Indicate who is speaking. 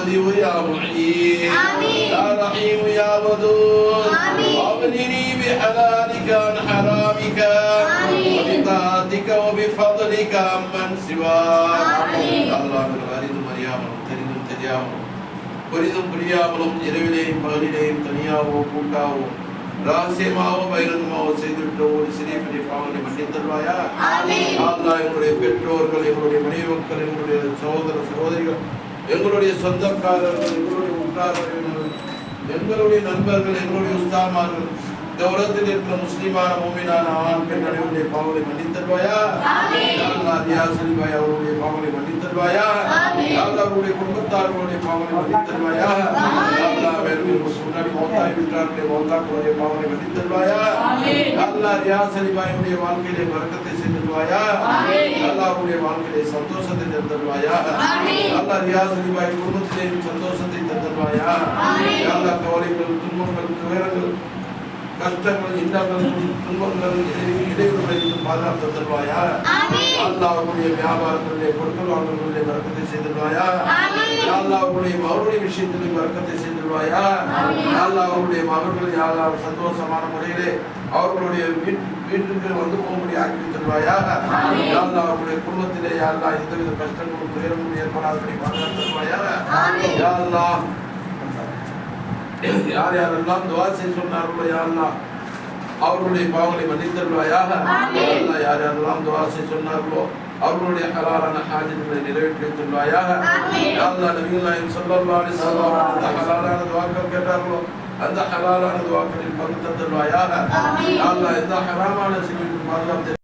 Speaker 1: بديع يا معين يا رحيم يا ودود واغنني بحلالك عن حرامك وبطاعتك وبفضلك عمن سواك اللهم الغالد مريم தெரிந்தும் தெரியாமலும் புரிதும் புரியாமலும் இரவிலேயும் பகலிலேயும் தனியாவோ கூட்டாவோ ரகசியமாவோ பகிரங்கமாவோ செய்துவிட்ட ஒரு சிறிய பெரிய பாவங்களை மன்னித்தருள்வாயா. அல்லாஹ் எங்களுடைய பெற்றோர்கள், எங்களுடைய மனைவி மக்கள், எங்களுடைய சகோதர சகோதரிகள், எங்களுடைய சொந்தக்காரர்கள், எங்களுடைய உற்றார்கள், எங்களுடைய நண்பர்கள், எங்களுடைய உஸ்தாமார்கள், இந்த உலகத்தில் இருக்கிற முஸ்லிமான மூமினான ஆண் பெண் அனைவருடைய பாவங்களை மன்னித்தருள்வாயா. அவருடைய பாவங்களை மன்னித்தருள்வாயா. அவருடைய குடும்பத்தார்களுடைய பாவங்களை மன்னித்தருள்வாயா. முன்னாடி மௌத்தாய் விட்டாருடைய மௌத்தாக்களுடைய பாவங்களை மன்னித்தருள்வாயா. ரியாசலிபாயுடைய வாழ்க்கையிலே வர்க்கத்தை சென்றுவாயா. அல்லாஹ்வுடைய வாழ்க்கையிலே சந்தோஷத்தை தந்தருள்வாயா. அல்லாஹ் ரியாசலிபாய் குடும்பத்திலேயும் சந்தோஷத்தை தந்தருள்வாயா. அல்லாஹ் கவலைகள், துன்பங்கள், துயரங்கள், கஷ்டங்கள், இன்னல்கள், துன்பங்கள், இடையூறுகளை பாதுகாத்து தருவாயா. அல்லாஹ்வுடைய வியாபாரத்திலே பொருட்கள் வாங்குவதிலே வர்க்கத்தை செய்திருவாயா. அல்லாஹ்வுடைய மகளுடைய விஷயத்திலே வர்க்கத்தை செய்திருவாயா. அல்லாஹ்வுடைய மகள்கள் யாரால் சந்தோஷமான முறையிலே அவர்களுடைய வீட்டுக்கு வந்து போகும்படி ஆக்கி தருவாயா. அல்லாஹ்வுடைய குடும்பத்திலே யாரெல்லாம் எந்தவித கஷ்டங்களும் துயரங்களும் ஏற்படாதபடி பாதுகாத்து தருவாயா. யா அல்லாஹ், யார் யாரெல்லாம் துஆ செய்ய சொன்னார்களோ யா அல்லாஹ் அவர்களுடைய பாவங்களை மன்னித்தருள்வாயாக. அல்லாஹ் யார் யாரெல்லாம் துஆ செய்ய சொன்னார்களோ அவர்களுடைய ஹலாலான ஹாஜத்துகளை நிறைவேற்றி வைத்துள்ளாயாக. யா அல்லாஹ் நபிகள் நாயகம் ஸல்லல்லாஹு அலைஹி வஸல்லம் அந்த ஹலாலான துஆக்கள் கேட்டார்களோ அந்த ஹலாலான துஆக்களில் பங்கு தந்துள்ளாயாக. யா அல்லாஹ் எந்த ஹராமான செயலிலும் பாதுகாத்து